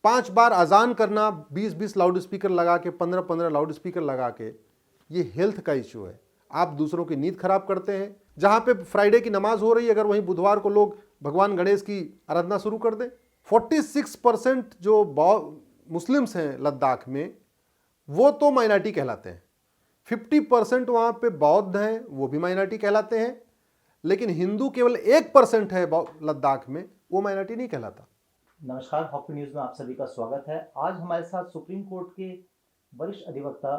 5 बार अजान करना 20-20 loud speaker लगा के, 15-15 लाउड स्पीकर लगा के, ये हेल्थ का इश्यू है। आप दूसरों की नींद खराब करते हैं। जहां पे फ्राइडे की नमाज हो रही है, अगर वहीं बुधवार को लोग भगवान गणेश की आराधना शुरू कर दें। 46% जो मुस्लिम्स हैं लद्दाख में, वो तो माइनॉरिटी कहलाते हैं। 50% वहां पे बौद्ध हैं, वो भी माइनॉरिटी कहलाते हैं। लेकिन हिंदू केवल 1% है लद्दाख में, वो माइनॉरिटी नहीं कहलाता। नमस्कार, हॉकी न्यूज में आप सभी का स्वागत है। आज हमारे साथ सुप्रीम कोर्ट के वरिष्ठ अधिवक्ता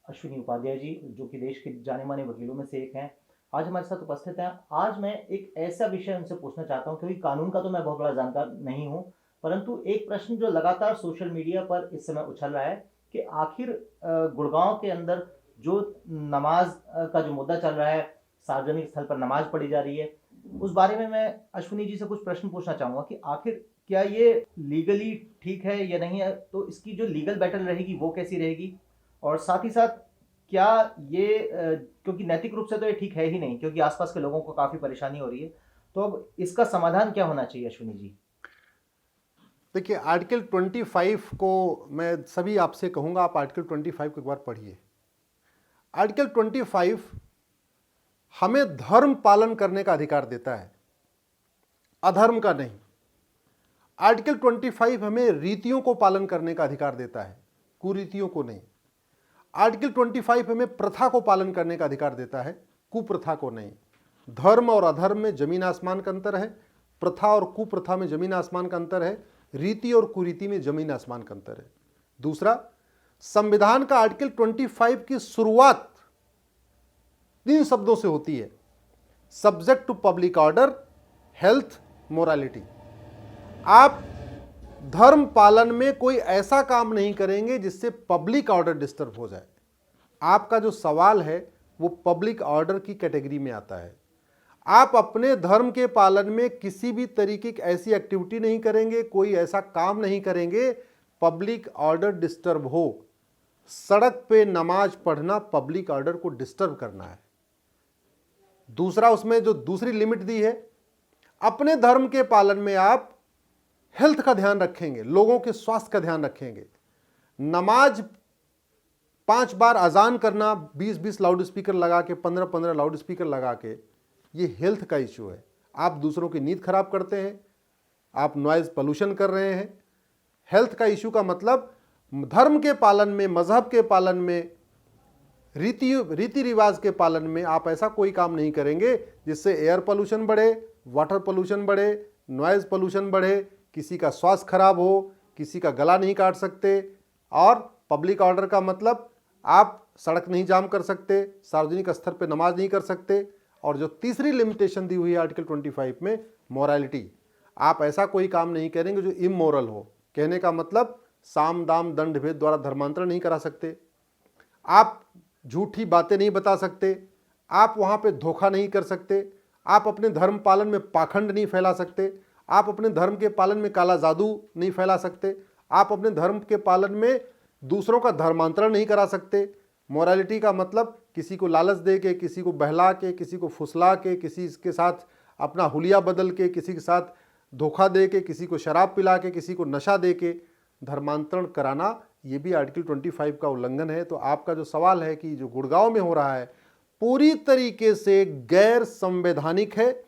अश्विनी उपाध्याय जी, जो कि देश के जाने माने वकीलों में से एक हैं, आज हमारे साथ उपस्थित हैं। आज मैं एक ऐसा विषय उनसे पूछना चाहता हूं, क्योंकि कानून का तो मैं बहुत बड़ा जानकार नहीं हूं, परंतु एक प्रश्न जो लगातार सोशल मीडिया पर इस समय उछल रहा है कि आखिर गुड़गांव के अंदर जो नमाज का जो मुद्दा चल रहा है, सार्वजनिक स्थल पर नमाज पढ़ी जा रही है, उस बारे में मैं अश्विनी जी से कुछ प्रश्न पूछना चाहूँगा कि आखिर क्या ये लीगली ठीक है या नहीं है, तो इसकी जो लीगल बैटल रहेगी वो कैसी रहेगी, और साथ ही साथ क्या ये क्योंकि नैतिक रूप से तो ये ठीक है ही नहीं, क्योंकि आसपास के लोगों को काफ़ी परेशानी हो रही है, तो अब इसका समाधान क्या होना चाहिए अश्विनी जी? देखिए, आर्टिकल 25 को मैं सभी आपसे कहूंगा, आप आर्टिकल 25 को एक बार पढ़िए। आर्टिकल 25 हमें धर्म पालन करने का अधिकार देता है, अधर्म का नहीं। आर्टिकल 25 हमें रीतियों को पालन करने का अधिकार देता है, कुरीतियों को नहीं। आर्टिकल 25 हमें प्रथा को पालन करने का अधिकार देता है, कुप्रथा को नहीं। धर्म और अधर्म में जमीन आसमान का अंतर है, प्रथा और कुप्रथा में जमीन आसमान का अंतर है, रीति और कुरीति में जमीन आसमान का अंतर है। दूसरा, संविधान का आर्टिकल 25 की शुरुआत 3 शब्दों से होती है, subject to public order, health, morality. आप धर्म पालन में कोई ऐसा काम नहीं करेंगे जिससे पब्लिक ऑर्डर डिस्टर्ब हो जाए। आपका जो सवाल है वो पब्लिक ऑर्डर की कैटेगरी में आता है। आप अपने धर्म के पालन में किसी भी तरीके की ऐसी एक्टिविटी नहीं करेंगे, कोई ऐसा काम नहीं करेंगे पब्लिक ऑर्डर डिस्टर्ब हो। सड़क पे नमाज पढ़ना पब्लिक ऑर्डर को डिस्टर्ब करना है। दूसरा, उसमें जो दूसरी लिमिट दी है, अपने धर्म के पालन में आप हेल्थ का ध्यान रखेंगे, लोगों के स्वास्थ्य का ध्यान रखेंगे। नमाज 5 बार अजान करना 20-20 लाउड स्पीकर लगा के, 15-15 लाउड स्पीकर लगा के, ये हेल्थ का इश्यू है। आप दूसरों की नींद खराब करते हैं, आप नॉइज पोल्यूशन कर रहे हैं। हेल्थ का इश्यू का मतलब धर्म के पालन में, मजहब के पालन में, रीति रिवाज के पालन में आप ऐसा कोई काम नहीं करेंगे जिससे एयर पोल्यूशन बढ़े, वाटर पोल्यूशन बढ़े, नॉइज पोल्यूशन बढ़े, किसी का स्वास्थ्य खराब हो, किसी का गला नहीं काट सकते। और पब्लिक ऑर्डर का मतलब आप सड़क नहीं जाम कर सकते, सार्वजनिक स्तर पे नमाज नहीं कर सकते। और जो तीसरी लिमिटेशन दी हुई है आर्टिकल 25 में, मोरालिटी, आप ऐसा कोई काम नहीं करेंगे जो इमोरल हो। कहने का मतलब साम दाम दंड भेद द्वारा धर्मांतरण नहीं करा सकते, आप झूठी बातें नहीं बता सकते, आप वहाँ पे धोखा नहीं कर सकते, आप अपने धर्म पालन में पाखंड नहीं फैला सकते, आप अपने धर्म के पालन में काला जादू नहीं फैला सकते, आप अपने धर्म के पालन में दूसरों का धर्मांतरण नहीं करा सकते। मोरालिटी का मतलब किसी को लालच दे के, किसी को बहला के, किसी को फुसला के, किसी के साथ अपना हुलिया बदल के, किसी के साथ धोखा दे के, किसी को शराब पिला के, किसी को नशा दे के धर्मांतरण कराना, ये भी आर्टिकल 25 का उल्लंघन है। तो आपका जो सवाल है कि जो गुड़गांव में हो रहा है पूरी तरीके से गैर संवैधानिक है,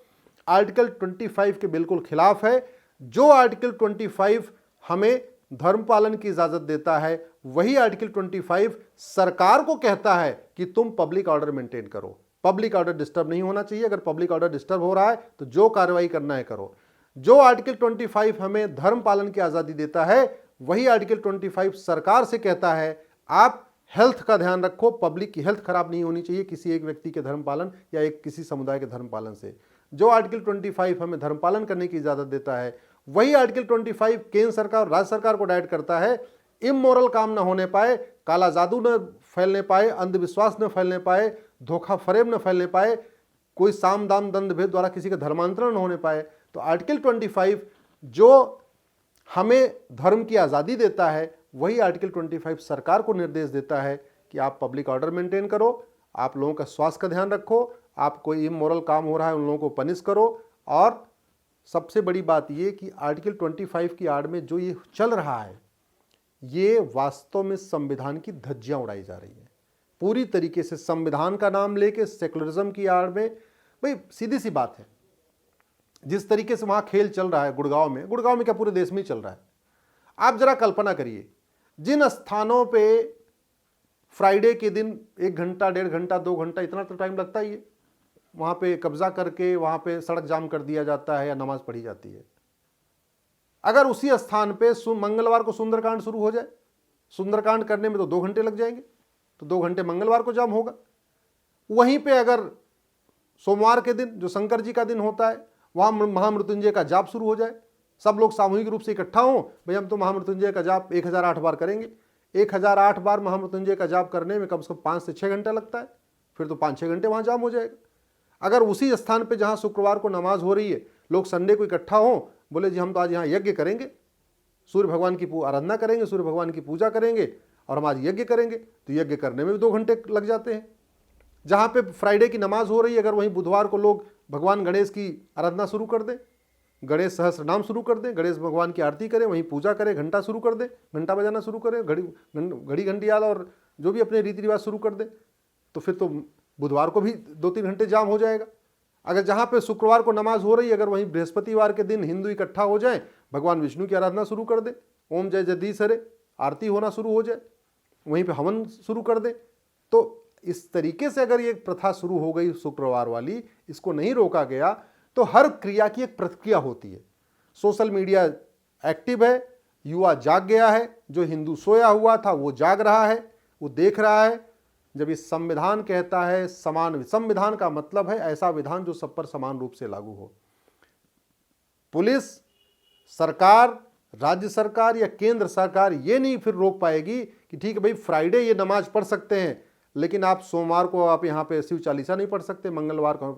आर्टिकल 25 के बिल्कुल खिलाफ है। जो आर्टिकल 25 हमें धर्म पालन की इजाजत देता है, वही आर्टिकल 25 सरकार को कहता है कि तुम पब्लिक ऑर्डर मेंटेन करो। पब्लिक ऑर्डर डिस्टर्ब नहीं होना चाहिए। अगर पब्लिक ऑर्डर डिस्टर्ब हो रहा है तो जो कार्रवाई करना है करो। जो आर्टिकल 25 हमें धर्म पालन की आजादी देता है, वही आर्टिकल 25 सरकार से कहता है आप हेल्थ का ध्यान रखो, पब्लिक की हेल्थ खराब नहीं होनी चाहिए किसी एक व्यक्ति के धर्म पालन या एक किसी समुदाय के धर्म पालन से। जो आर्टिकल 25 हमें धर्म पालन करने की इजाजत देता है, वही आर्टिकल 25 केंद्र सरकार और राज्य सरकार को डायरेक्ट करता है इमोरल काम न होने पाए, काला जादू न फैलने पाए, अंधविश्वास न फैलने पाए, धोखा फरेब न फैलने पाए, कोई साम दाम दंड भेद द्वारा किसी का धर्मांतरण न होने पाए। तो आर्टिकल 25 जो हमें धर्म की आज़ादी देता है, वही आर्टिकल 25 सरकार को निर्देश देता है कि आप पब्लिक ऑर्डर मेंटेन करो, आप लोगों का स्वास्थ्य का ध्यान रखो, आप कोई इमोरल काम हो रहा है उन लोगों को पनिश करो और सबसे बड़ी बात ये कि आर्टिकल 25 की आड़ में जो ये चल रहा है, ये वास्तव में संविधान की धज्जियां उड़ाई जा रही है पूरी तरीके से। संविधान का नाम लेके सेकुलरिज्म की आड़ में, भाई सीधी सी बात है, जिस तरीके से वहां खेल चल रहा है गुड़गांव में क्या पूरे देश में ही चल रहा है। आप जरा कल्पना करिए, जिन स्थानों पे फ्राइडे के दिन 1 घंटा 1.5 घंटा 2 घंटा इतना तो टाइम लगता ही है, वहां पे कब्जा करके वहां पे सड़क जाम कर दिया जाता है या नमाज पढ़ी जाती है। अगर उसी स्थान पे मंगलवार को सुंदरकांड शुरू हो जाए, सुंदरकांड करने में तो 2 घंटे लग जाएंगे, तो 2 घंटे मंगलवार को जाम होगा। वहीं पे अगर सोमवार के दिन जो शंकर जी का दिन होता है, वहां महामृत्युंजय का जाप शुरू हो जाए, सब लोग सामूहिक रूप से इकट्ठा हों, भाई हम तो महामृत्युंजय का जाप 1008 बार करेंगे। 1008 बार महामृत्युंजय का जाप करने में कम से कम 5 से 6 घंटा लगता है, फिर तो 5-6 घंटे वहां जाम हो जाएगा। अगर उसी स्थान पे जहां शुक्रवार को नमाज हो रही है, लोग संडे को इकट्ठा हों, बोले जी हम तो आज यहाँ यज्ञ करेंगे, सूर्य भगवान की आराधना करेंगे, सूर्य भगवान की पूजा करेंगे और हम आज यज्ञ करेंगे, तो यज्ञ करने में भी 2 घंटे लग जाते हैं। जहां पे फ्राइडे की नमाज हो रही है, अगर वहीं बुधवार को लोग भगवान गणेश की आराधना शुरू कर दें, गणेश सहस्त्र नाम शुरू कर दें, गणेश भगवान की आरती करें, वहीं पूजा करें, घंटा शुरू कर दें, घंटा बजाना शुरू करें, घड़ी घंटियाल और जो भी अपने रीति रिवाज शुरू कर दें, तो फिर तो बुधवार को भी 2-3 घंटे जाम हो जाएगा। अगर जहां पे शुक्रवार को नमाज हो रही है, अगर वहीं बृहस्पतिवार के दिन हिंदू इकट्ठा हो जाए, भगवान विष्णु की आराधना शुरू कर दे, ओम जय जगदीश हरे आरती होना शुरू हो जाए, वहीं पे हवन शुरू कर दे, तो इस तरीके से अगर ये प्रथा शुरू हो गई शुक्रवार वाली, इसको नहीं रोका गया, तो हर क्रिया की एक प्रतिक्रिया होती है। सोशल मीडिया एक्टिव है, युवा जाग गया है, जो हिंदू सोया हुआ था वो जाग रहा है, वो देख रहा है। जब इस संविधान कहता है समान, संविधान का मतलब है ऐसा विधान जो सब पर समान रूप से लागू हो। पुलिस, सरकार, राज्य सरकार या केंद्र सरकार ये नहीं फिर रोक पाएगी कि ठीक है भाई फ्राइडे ये नमाज पढ़ सकते हैं, लेकिन आप सोमवार को आप यहाँ पे शिव चालीसा नहीं पढ़ सकते, मंगलवार को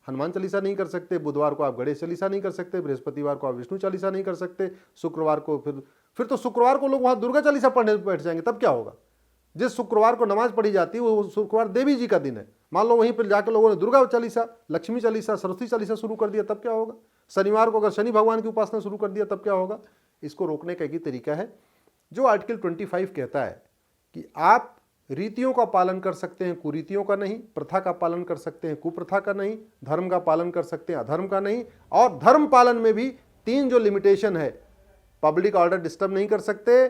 हनुमान चालीसा नहीं कर सकते, बुधवार को आप गणेश चालीसा नहीं कर सकते, बृहस्पतिवार को आप विष्णु चालीसा नहीं कर सकते, शुक्रवार को फिर तो शुक्रवार को लोग वहां दुर्गा चालीसा पढ़ने बैठ जाएंगे, तब क्या होगा? जिस शुक्रवार को नमाज पढ़ी जाती है वो शुक्रवार देवी जी का दिन है, मान लो वहीं पर जाकर लोगों ने दुर्गा चालीसा, लक्ष्मी चालीसा, सरस्वती चालीसा शुरू कर दिया, तब क्या होगा? शनिवार को अगर शनि भगवान की उपासना शुरू कर दिया, तब क्या होगा? इसको रोकने का एक ही तरीका है, जो आर्टिकल 25 कहता है कि आप रीतियों का पालन कर सकते हैं, कुरीतियों का नहीं, प्रथा का पालन कर सकते हैं, कुप्रथा का नहीं, धर्म का पालन कर सकते हैं, अधर्म का नहीं, और धर्म पालन में भी 3 जो लिमिटेशन है, पब्लिक ऑर्डर डिस्टर्ब नहीं कर सकते,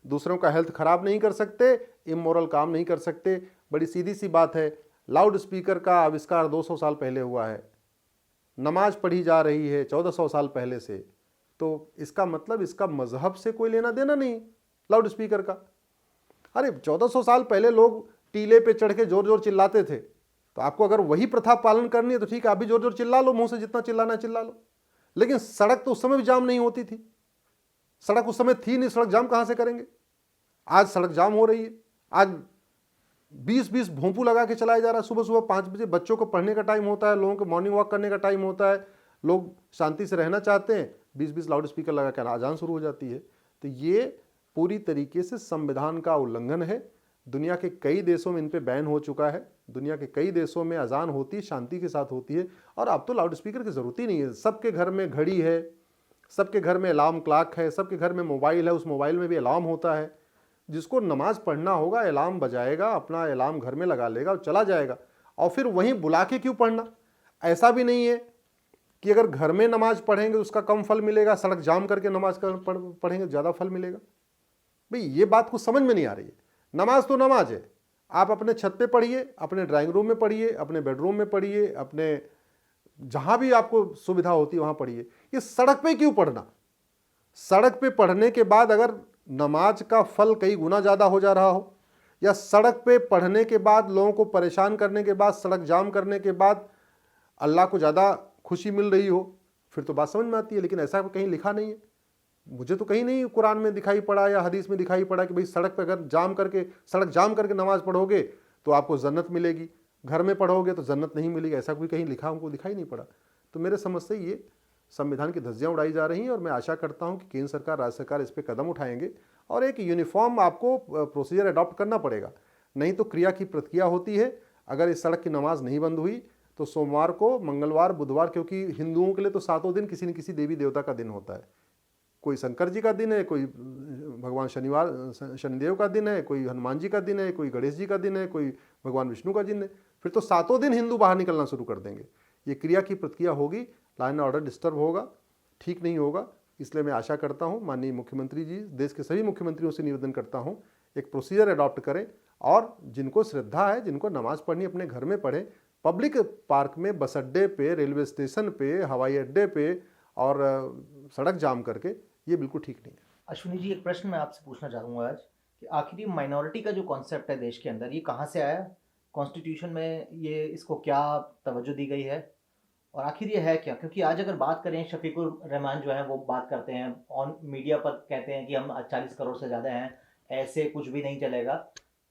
दूसरों का हेल्थ खराब नहीं कर सकते, इमोरल काम नहीं कर सकते। बड़ी सीधी सी बात है, लाउड स्पीकर का आविष्कार 200 साल पहले हुआ है, नमाज पढ़ी जा रही है 1400 साल पहले से, तो इसका मतलब इसका मजहब से कोई लेना देना नहीं लाउड स्पीकर का। अरे 1400 साल पहले लोग टीले पे चढ़ के जोर जोर चिल्लाते थे, तो आपको अगर वही प्रथा पालन करनी है तो ठीक है, आप भी जोर जोर चिल्ला लो, मुंह से जितना चिल्लाना है चिल्ला लो, लेकिन सड़क तो उस समय भी जाम नहीं होती थी, सड़क उस समय थी नहीं, सड़क जाम कहां से करेंगे? आज सड़क जाम हो रही है, आज 20-20 भोंपू लगा के चलाया जा रहा है। सुबह सुबह 5 बजे बच्चों को पढ़ने का टाइम होता है, लोगों को मॉर्निंग वॉक करने का टाइम होता है, लोग शांति से रहना चाहते हैं, 20-20 लाउड स्पीकर लगा के अजान शुरू हो जाती है। तो ये पूरी तरीके से संविधान का उल्लंघन है। दुनिया के कई देशों में इन पे बैन हो चुका है, दुनिया के कई देशों में अजान होती है, शांति के साथ होती है, और अब तो लाउड स्पीकर की जरूरत ही नहीं है। सबके घर में घड़ी है, सबके घर में अलार्म क्लॉक है, सबके घर में मोबाइल है, उस मोबाइल में भी अलार्म होता है। जिसको नमाज पढ़ना होगा अलार्म बजाएगा, अपना अलार्म घर में लगा लेगा और चला जाएगा। और फिर वहीं बुला के क्यों पढ़ना? ऐसा भी नहीं है कि अगर घर में नमाज पढ़ेंगे उसका कम फल मिलेगा, सड़क जाम करके नमाज पढ़ेंगे ज़्यादा फल मिलेगा। भाई ये बात को समझ में नहीं आ रही है। नमाज तो नमाज है, आप अपने छत पे पढ़िए, अपने ड्राइंग रूम में पढ़िए, अपने बेडरूम में पढ़िए, अपने जहाँ भी आपको सुविधा होती है वहाँ पढ़िए। ये सड़क पे क्यों पढ़ना? सड़क पे पढ़ने के बाद अगर नमाज का फल कई गुना ज़्यादा हो जा रहा हो, या सड़क पे पढ़ने के बाद लोगों को परेशान करने के बाद, सड़क जाम करने के बाद अल्लाह को ज़्यादा खुशी मिल रही हो, फिर तो बात समझ में आती है। लेकिन ऐसा कहीं लिखा नहीं है, मुझे तो कहीं नहीं कुरान में दिखाई पड़ा या हदीस में दिखाई पड़ा कि भाई सड़क पे अगर सड़क जाम करके नमाज पढ़ोगे तो आपको जन्नत मिलेगी, घर में पढ़ोगे तो जन्नत नहीं मिलेगी। ऐसा कोई कहीं लिखा हमको दिखाई नहीं पड़ा। तो मेरे समझ से ये संविधान की धज्जियां उड़ाई जा रही हैं, और मैं आशा करता हूं कि केंद्र सरकार, राज्य सरकार इस पर कदम उठाएंगे और एक यूनिफॉर्म आपको प्रोसीजर अडॉप्ट करना पड़ेगा। नहीं तो क्रिया की प्रतिक्रिया होती है। अगर इस सड़क की नमाज नहीं बंद हुई तो सोमवार को, मंगलवार, बुधवार, क्योंकि हिंदुओं के लिए तो 7 दिन किसी न किसी देवी देवता का दिन होता है। कोई शंकर जी का दिन है, कोई भगवान शनिदेव का दिन है, कोई हनुमान जी का दिन है, कोई गणेश जी का दिन है, कोई भगवान विष्णु का दिन है। फिर तो 7 दिन हिंदू बाहर निकलना शुरू कर देंगे। ये क्रिया की प्रतिक्रिया होगी, लॉ एंड ऑर्डर डिस्टर्ब होगा, ठीक नहीं होगा। इसलिए मैं आशा करता हूँ माननीय मुख्यमंत्री जी, देश के सभी मुख्यमंत्रियों से निवेदन करता हूँ, एक प्रोसीजर अडॉप्ट करें और जिनको श्रद्धा है, जिनको नमाज पढ़नी अपने घर में पढ़ें। पब्लिक पार्क में, बस अड्डे पे, रेलवे स्टेशन पे, हवाई अड्डे पे और सड़क जाम करके, ये बिल्कुल ठीक नहीं है। अश्विनी जी, एक प्रश्न मैं आपसे पूछना चाहूँगा आज कि आखिर ये माइनॉरिटी का जो कॉन्सेप्ट है देश के अंदर, ये कहाँ से आया? कॉन्स्टिट्यूशन में ये इसको क्या तवज्जो दी गई है और आखिर ये है क्या? क्योंकि आज अगर बात करें, शफीकुर रहमान जो है वो बात करते हैं ऑन मीडिया पर, कहते हैं कि हम 40 करोड़ से ज़्यादा हैं, ऐसे कुछ भी नहीं चलेगा,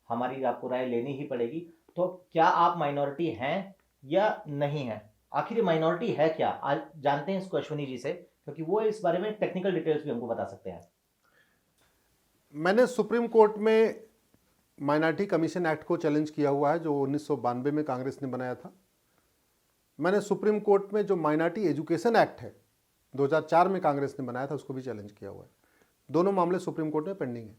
हमारी आपको राय लेनी ही पड़ेगी। तो क्या आप माइनॉरिटी हैं या नहीं हैं? आखिर ये माइनॉरिटी है क्या? आज जानते हैं इसको अश्विनी जी से, क्योंकि वो इस बारे में टेक्निकल डिटेल्स भी हमको बता सकते हैं। मैंने सुप्रीम कोर्ट में माइनॉरिटी कमीशन एक्ट को चैलेंज किया हुआ है, जो 1992 में कांग्रेस ने बनाया था। मैंने सुप्रीम कोर्ट में जो माइनॉरिटी एजुकेशन एक्ट है 2004 में कांग्रेस ने बनाया था, उसको भी चैलेंज किया हुआ है। दोनों मामले सुप्रीम कोर्ट में पेंडिंग है।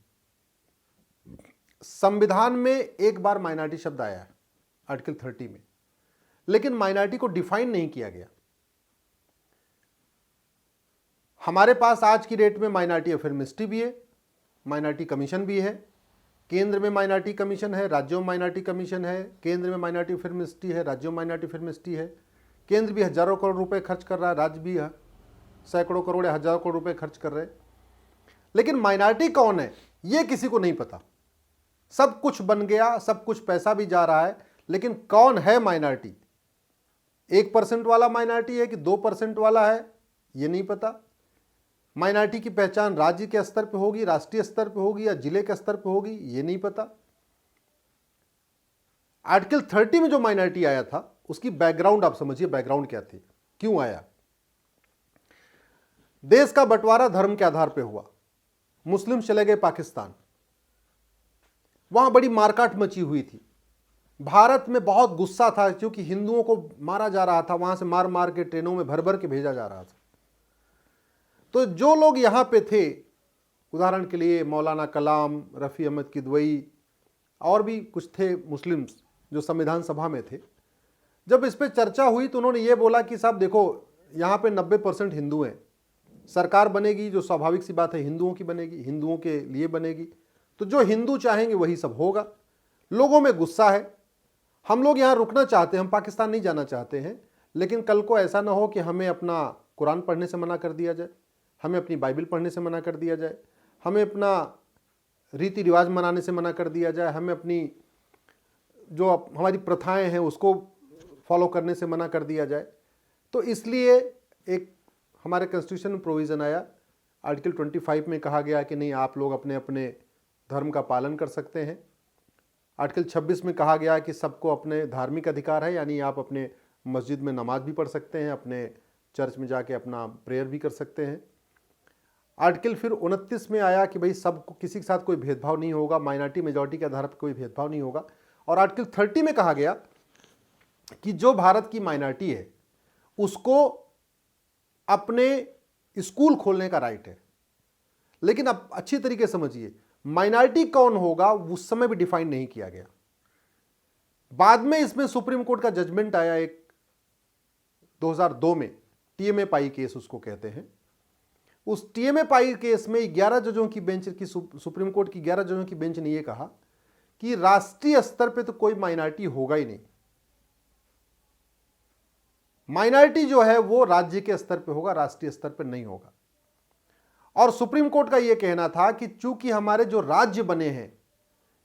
संविधान में एक बार माइनॉरिटी शब्द आया है, आर्टिकल 30 में, लेकिन माइनॉरिटी को डिफाइन नहीं किया गया। हमारे पास आज की डेट में माइनॉरिटी अफेयर मिनिस्ट्री भी है, माइनॉरिटी कमीशन भी है, केंद्र में माइनॉरिटी कमीशन है, राज्यों में माइनॉरिटी कमीशन है, केंद्र में माइनॉरिटी अफेयर मिनिस्ट्री है, राज्यों में माइनॉरिटी अफेयर मिनिस्ट्री है। केंद्र भी हजारों करोड़ रुपए खर्च कर रहा है, राज्य भी सैकड़ों करोड़ या हजारों करोड़ रुपए खर्च कर रहे हैं। लेकिन माइनॉरिटी कौन है ये किसी को नहीं पता। सब कुछ बन गया, सब कुछ पैसा भी जा रहा है, लेकिन कौन है माइनॉरिटी? 1% वाला माइनॉरिटी है कि 2% वाला है, ये नहीं पता। माइनॉरिटी की पहचान राज्य के स्तर पे होगी, राष्ट्रीय स्तर पे होगी या जिले के स्तर पे होगी, ये नहीं पता। आर्टिकल 30 में जो माइनॉरिटी आया था, उसकी बैकग्राउंड आप समझिए, बैकग्राउंड क्या थी, क्यों आया। देश का बंटवारा धर्म के आधार पे हुआ, मुस्लिम चले गए पाकिस्तान, वहां बड़ी मारकाट मची हुई थी। भारत में बहुत गुस्सा था क्योंकि हिंदुओं को मारा जा रहा था, वहां से मार मार के ट्रेनों में भर भर के भेजा जा रहा था। तो जो लोग यहां पे थे, उदाहरण के लिए मौलाना कलाम, रफ़ी अहमद किदवई और भी कुछ थे मुस्लिम्स जो संविधान सभा में थे, जब इस पर चर्चा हुई तो उन्होंने ये बोला कि साहब देखो, यहाँ पे 90% हिंदू हैं, सरकार बनेगी जो स्वाभाविक सी बात है हिंदुओं की बनेगी, हिंदुओं के लिए बनेगी, तो जो हिंदू चाहेंगे वही सब होगा। लोगों में गुस्सा है, हम लोग यहाँ रुकना चाहते हैं, हम पाकिस्तान नहीं जाना चाहते हैं, लेकिन कल को ऐसा ना हो कि हमें अपना कुरान पढ़ने से मना कर दिया जाए, हमें अपनी बाइबल पढ़ने से मना कर दिया जाए, हमें अपना रीति रिवाज मनाने से मना कर दिया जाए, हमें अपनी जो हमारी प्रथाएं हैं उसको फॉलो करने से मना कर दिया जाए। तो इसलिए एक हमारे कॉन्स्टिट्यूशन में प्रोविज़न आया, आर्टिकल 25 में कहा गया कि नहीं, आप लोग अपने अपने धर्म का पालन कर सकते हैं। आर्टिकल 26 में कहा गया कि सबको अपने धार्मिक अधिकार है, यानी आप अपने मस्जिद में नमाज भी पढ़ सकते हैं, अपने चर्च में जाके अपना प्रेयर भी कर सकते हैं। आर्टिकल फिर 29 में आया कि भाई सबको, किसी के साथ कोई भेदभाव नहीं होगा, माइनॉरिटी मेजॉरिटी के आधार पर कोई भेदभाव नहीं होगा। और आर्टिकल 30 में कहा गया कि जो भारत की माइनॉरिटी है उसको अपने स्कूल खोलने का राइट है। लेकिन अब अच्छी तरीके समझिए, माइनॉरिटी कौन होगा उस समय भी डिफाइन नहीं किया गया। बाद में इसमें सुप्रीम कोर्ट का जजमेंट आया एक 2002 में, टीएमए पाई केस उसको कहते हैं। उस टीएमए पाई केस में 11 जजों की बेंच की, सुप्रीम कोर्ट की 11 जजों की बेंच ने यह कहा कि राष्ट्रीय स्तर पे तो कोई माइनॉरिटी होगा ही नहीं, माइनॉरिटी जो है वो राज्य के स्तर पे होगा, राष्ट्रीय स्तर पे नहीं होगा। और सुप्रीम कोर्ट का यह कहना था कि चूंकि हमारे जो राज्य बने हैं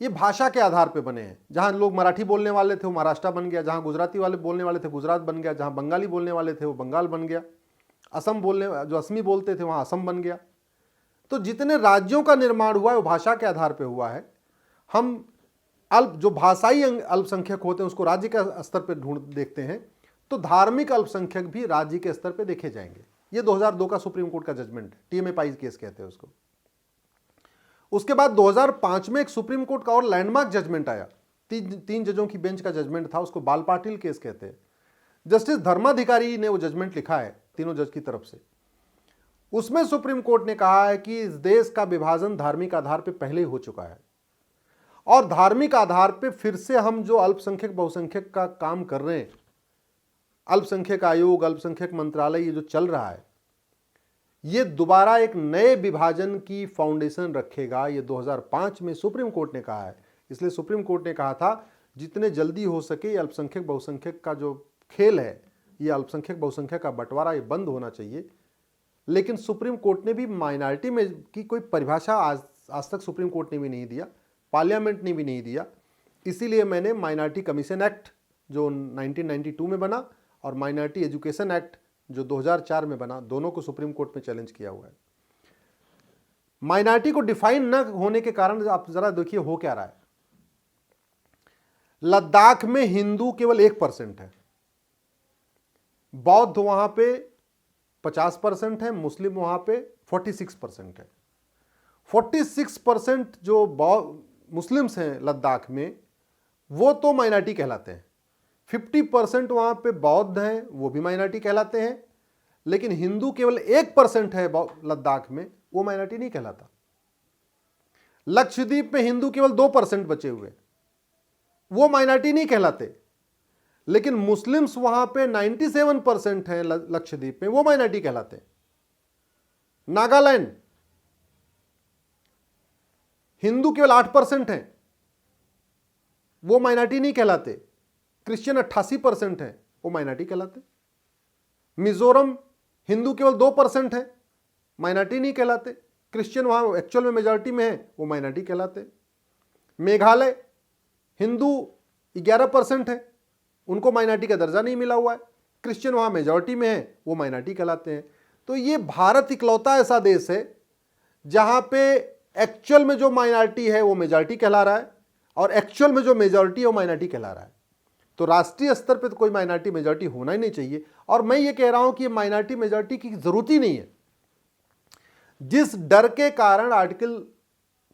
ये भाषा के आधार पे बने हैं, जहां लोग मराठी बोलने वाले थे वो महाराष्ट्र बन गया, जहां गुजराती वाले बोलने वाले थे गुजरात बन गया, जहां बंगाली बोलने वाले थे वो बंगाल बन गया, असम बोलने जो असमी बोलते थे वहां असम बन गया। तो जितने राज्यों का निर्माण हुआ है वो भाषा के आधार पे हुआ है। हम जो भाषाई अल्पसंख्यक होते हैं उसको राज्य के स्तर पे ढूंढ देखते हैं, तो धार्मिक अल्पसंख्यक भी राज्य के स्तर पे देखे जाएंगे। ये 2002 का सुप्रीम कोर्ट का जजमेंट है, टीएमए पाई केस कहते हैं उसको। उसके बाद 2005 में एक सुप्रीम कोर्ट का और लैंडमार्क जजमेंट आया, तीन जजों की बेंच का जजमेंट था, उसको बाल पाटिल केस कहते हैं, जस्टिस धर्माधिकारी ने वो जजमेंट लिखा है तीनों जज की तरफ से, उसमें सुप्रीम कोर्ट ने कहा है कि इस देश का विभाजन धार्मिक आधार पर पहले ही हो चुका है और धार्मिक आधार पर फिर से हम जो अल्पसंख्यक बहुसंख्यक का काम कर रहे हैं, अल्पसंख्यक आयोग, अल्पसंख्यक मंत्रालय, ये जो चल रहा है, ये दोबारा एक नए विभाजन की फाउंडेशन रखेगा। ये 2005 में सुप्रीम कोर्ट ने कहा है। इसलिए सुप्रीम कोर्ट ने कहा था जितने जल्दी हो सके ये अल्पसंख्यक बहुसंख्यक का जो खेल है, ये अल्पसंख्यक बहुसंख्यक का बंटवारा, ये बंद होना चाहिए। लेकिन सुप्रीम कोर्ट ने भी माइनॉरिटी में की कोई परिभाषा आज तक सुप्रीम कोर्ट ने भी नहीं दिया, पार्लियामेंट ने भी नहीं दिया। इसीलिए मैंने माइनॉरिटी कमीशन एक्ट जो 1992 में बना और माइनॉरिटी एजुकेशन एक्ट जो 2004 में बना, दोनों को सुप्रीम कोर्ट में चैलेंज किया हुआ है। माइनॉरिटी को डिफाइन न होने के कारण आप जरा देखिए हो क्या रहा है। लद्दाख में हिंदू केवल 1% है, बौद्ध वहां पे 50% है, मुस्लिम वहां पे 46% है। 46% जो मुस्लिम्स हैं लद्दाख में, वो तो माइनॉरिटी कहलाते हैं। 50% वहां पे बौद्ध हैं, वो भी माइनॉरिटी कहलाते हैं। लेकिन हिंदू केवल 1% है लद्दाख में, वो माइनॉरिटी नहीं कहलाता। लक्षद्वीप में हिंदू केवल 2% बचे हुए, वो माइनॉरिटी नहीं कहलाते। लेकिन मुस्लिम्स वहां पे 97% हैं लक्षद्वीप में, वो माइनॉरिटी कहलाते हैं। नागालैंड हिंदू केवल 8% हैं, वो माइनॉरिटी नहीं कहलाते। क्रिश्चियन 88% हैं, वो माइनॉरिटी कहलाते। मिजोरम हिंदू केवल 2% है, माइनॉरिटी नहीं कहलाते। क्रिश्चियन वहां एक्चुअल में मेजॉरिटी में है, वो माइनॉरिटी कहलाते। मेघालय हिंदू 11% है, उनको माइनॉरिटी का दर्जा नहीं मिला हुआ है। क्रिश्चियन वहां मेजॉरिटी में है, वो माइनॉरिटी कहलाते हैं। तो ये भारत इकलौता ऐसा देश है जहां पे एक्चुअल में जो माइनॉरिटी है वो मेजॉरिटी कहला रहा है और एक्चुअल में जो मेजॉरिटी है वो माइनॉरिटी कहला रहा है। तो राष्ट्रीय स्तर पे तो कोई माइनॉरिटी मेजॉरिटी होना ही नहीं चाहिए। और मैं ये कह रहा हूं कि माइनॉरिटी मेजॉरिटी की जरूरत ही नहीं है। जिस डर के कारण आर्टिकल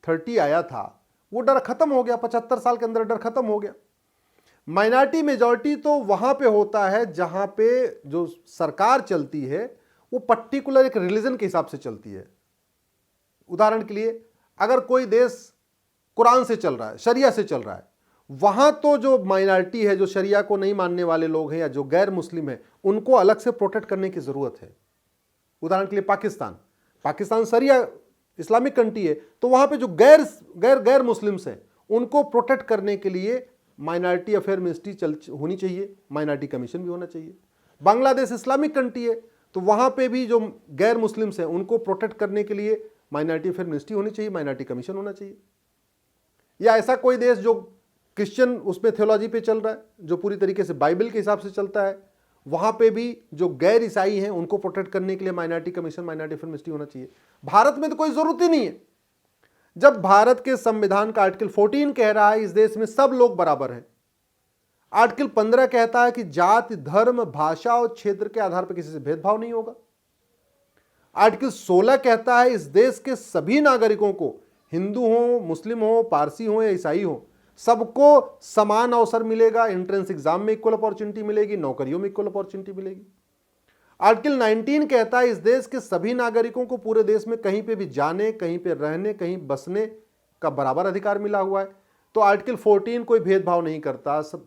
30 आया था, वो डर खत्म हो गया। 75 साल के अंदर डर खत्म हो गया। माइनॉरिटी मेजॉरिटी तो वहां पे होता है जहां पे जो सरकार चलती है वो पर्टिकुलर एक रिलीजन के हिसाब से चलती है। उदाहरण के लिए, अगर कोई देश कुरान से चल रहा है, शरिया से चल रहा है, वहां तो जो माइनॉरिटी है, जो शरिया को नहीं मानने वाले लोग हैं या जो गैर मुस्लिम है, उनको अलग से प्रोटेक्ट करने की जरूरत है। उदाहरण के लिए पाकिस्तान शरिया इस्लामिक कंट्री है, तो वहां पे जो गैर मुस्लिम्स हैं उनको प्रोटेक्ट करने के लिए माइनॉरिटी अफेयर मिनिस्ट्री होनी चाहिए, माइनॉरिटी कमीशन भी होना चाहिए। बांग्लादेश इस्लामिक कंट्री है, तो वहां पे भी जो गैर मुस्लिम्स हैं उनको प्रोटेक्ट करने के लिए माइनॉरिटी अफेयर मिनिस्ट्री होनी चाहिए, माइनॉरिटी कमीशन होना चाहिए। या ऐसा कोई देश जो क्रिश्चियन उसमें थियोलॉजी पे चल रहा है, जो पूरी तरीके से बाइबल के हिसाब से चलता है, वहां पे भी जो गैर ईसाई हैं उनको प्रोटेक्ट करने के लिए minority commission, minority affair ministry होना चाहिए। भारत में तो कोई जरूरत ही नहीं है। जब भारत के संविधान का आर्टिकल 14 कह रहा है इस देश में सब लोग बराबर हैं। आर्टिकल 15 कहता है कि जाति, धर्म, भाषा और क्षेत्र के आधार पर किसी से भेदभाव नहीं होगा। आर्टिकल 16 कहता है इस देश के सभी नागरिकों को, हिंदू हो, मुस्लिम हो, पारसी हो या ईसाई हो, सबको समान अवसर मिलेगा। एंट्रेंस एग्जाम में इक्वल अपॉर्चुनिटी मिलेगी, नौकरियों में इक्वल अपॉर्चुनिटी मिलेगी। आर्टिकल 19 कहता है इस देश के सभी नागरिकों को पूरे देश में कहीं पे भी जाने, कहीं पे रहने, कहीं बसने का बराबर अधिकार मिला हुआ है। तो आर्टिकल 14 कोई भेदभाव नहीं करता, सब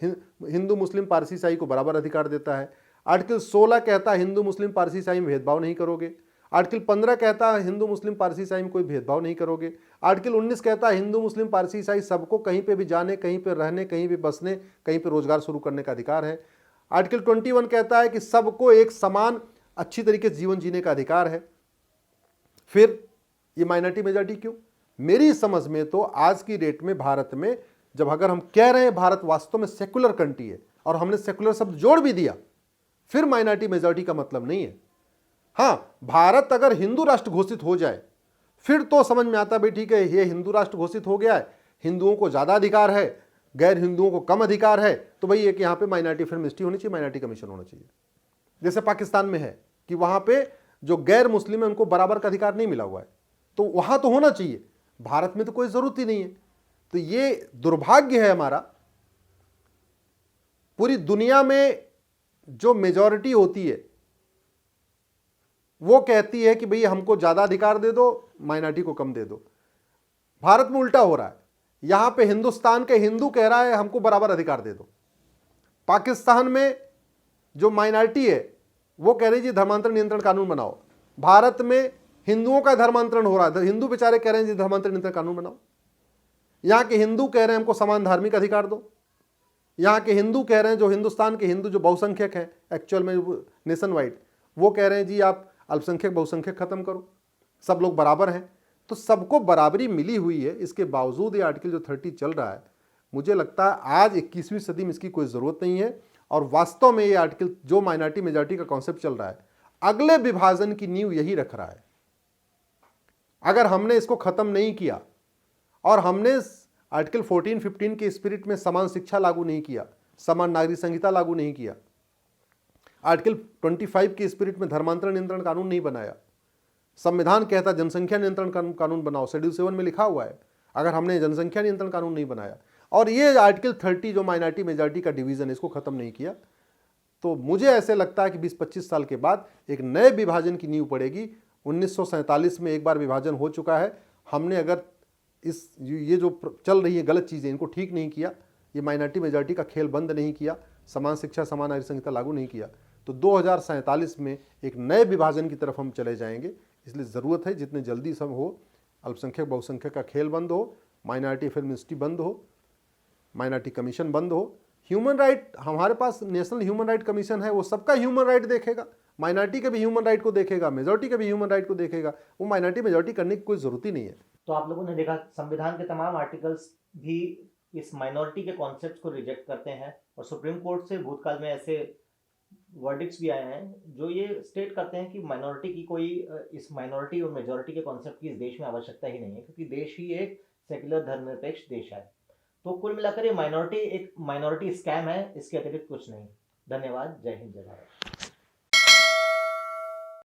हिंदू, मुस्लिम, पारसी, ईसाई को बराबर अधिकार देता है। आर्टिकल 16 कहता है हिंदू, मुस्लिम, पारसी, ईसाई में भेदभाव नहीं करोगे। आर्टिकल 15 कहता है हिंदू, मुस्लिम, पारसी, ईसाई में कोई भेदभाव नहीं करोगे। आर्टिकल 19 कहता है हिंदू, मुस्लिम, पारसी, ईसाई सबको कहीं पे भी जाने, कहीं पे रहने, कहीं भी बसने, कहीं पे रोजगार शुरू करने का अधिकार है। आर्टिकल 21 कहता है कि सबको एक समान अच्छी तरीके से जीवन जीने का अधिकार है। फिर ये माइनॉरिटी मेजॉरिटी क्यों? मेरी समझ में तो आज की डेट में भारत में, जब अगर हम कह रहे हैं भारत वास्तव में सेकुलर कंट्री है और हमने सेकुलर शब्द जोड़ भी दिया, फिर माइनॉरिटी मेजॉरिटी का मतलब नहीं है। हाँ, भारत अगर हिंदू राष्ट्र घोषित हो जाए फिर तो समझ में आता भाई ठीक है, ये हिंदू राष्ट्र घोषित हो गया है, हिंदुओं को ज्यादा अधिकार है, गैर हिंदुओं को कम अधिकार है, तो भाई एक यहाँ पे माइनॉरिटी अफेयर मिनिस्ट्री होनी चाहिए, माइनॉरिटी कमीशन होना चाहिए। जैसे पाकिस्तान में है कि वहां पे जो गैर मुस्लिम है उनको बराबर का अधिकार नहीं मिला हुआ है, तो वहां तो होना चाहिए। भारत में तो कोई जरूरत ही नहीं है। तो ये दुर्भाग्य है हमारा। पूरी दुनिया में जो मेजॉरिटी होती है वो कहती है कि भई हमको ज़्यादा अधिकार दे दो, माइनॉरिटी को कम दे दो। भारत में उल्टा हो रहा है। यहां पे हिंदुस्तान के हिंदू कह रहा है हमको बराबर अधिकार दे दो। पाकिस्तान में जो माइनॉरिटी है वो कह रही जी धर्मांतरण नियंत्रण कानून बनाओ। भारत में हिंदुओं का धर्मांतरण हो रहा है, हिंदू बेचारे कह रहे हैं जी धर्मांतरण नियंत्रण कानून बनाओ। यहाँ के हिंदू कह रहे हैं हमको समान धार्मिक अधिकार दो। यहाँ के हिंदू कह रहे हैं, जो हिंदुस्तान के हिंदू जो बहुसंख्यक हैं एक्चुअल में नेशन वाइड, वो कह रहे हैं जी आप अल्पसंख्यक बहुसंख्यक खत्म करो, सब लोग बराबर हैं। तो सबको बराबरी मिली हुई है। इसके बावजूद ये आर्टिकल जो 30 चल रहा है, मुझे लगता है आज 21वीं सदी में इसकी कोई ज़रूरत नहीं है। और वास्तव में ये आर्टिकल जो माइनॉरिटी मेजॉरिटी का कॉन्सेप्ट चल रहा है, अगले विभाजन की नींव यही रख रहा है। अगर हमने इसको ख़त्म नहीं किया और हमने आर्टिकल 14-15 के स्पिरिट में समान शिक्षा लागू नहीं किया, समान नागरिक संहिता लागू नहीं किया, आर्टिकल 25 के स्पिरिट में धर्मांतरण नियंत्रण कानून नहीं बनाया, संविधान कहता जनसंख्या नियंत्रण कानून बनाओ, शेड्यूल 7 में लिखा हुआ है, अगर हमने जनसंख्या नियंत्रण कानून नहीं बनाया और ये आर्टिकल 30 जो माइनॉरिटी मेजॉरिटी का डिवीजन है इसको खत्म नहीं किया, तो मुझे ऐसे लगता है कि 20-25 साल के बाद एक नए विभाजन की नींव पड़ेगी। 1947 में एक बार विभाजन हो चुका है। हमने अगर ये जो चल रही है गलत चीज़ें, इनको ठीक नहीं किया, ये माइनॉरिटी मेजॉरिटी का खेल बंद नहीं किया, समान शिक्षा समान नागरिक संहिता लागू नहीं किया, तो 2047 में एक नए विभाजन की तरफ हम चले जाएंगे। इसलिए ज़रूरत है जितने जल्दी सब हो, अल्पसंख्यक बहुसंख्यक का खेल बंद हो, माइनॉरिटी अफेयर मिनिस्ट्री बंद हो, माइनॉरिटी कमीशन बंद हो, ह्यूमन राइट, हमारे पास नेशनल ह्यूमन राइट कमीशन है, वो सबका ह्यूमन राइट देखेगा, माइनॉरिटी के भी ह्यूमन राइट को देखेगा, मेजॉरिटी के भी ह्यूमन राइट को देखेगा। वो माइनॉरिटी मेजॉरिटी करने की कोई ज़रूरत ही नहीं है। तो आप लोगों ने देखा संविधान के तमाम आर्टिकल्स भी इस माइनॉरिटी के कॉन्सेप्ट को रिजेक्ट करते हैं और सुप्रीम कोर्ट से भूतकाल में ऐसे वर्डिक्ट्स भी आए हैं जो ये स्टेट करते हैं कि माइनॉरिटी की कोई इस माइनॉरिटी और मेजॉरिटी के कॉन्सेप्ट की इस देश में आवश्यकता ही नहीं है, क्योंकि देश ही एक सेक्युलर धर्मनिरपेक्ष देश है। तो कुल मिलाकर ये माइनॉरिटी एक माइनॉरिटी स्कैम है, इसके अतिरिक्त कुछ नहीं। धन्यवाद। जय हिंद, जय भारत।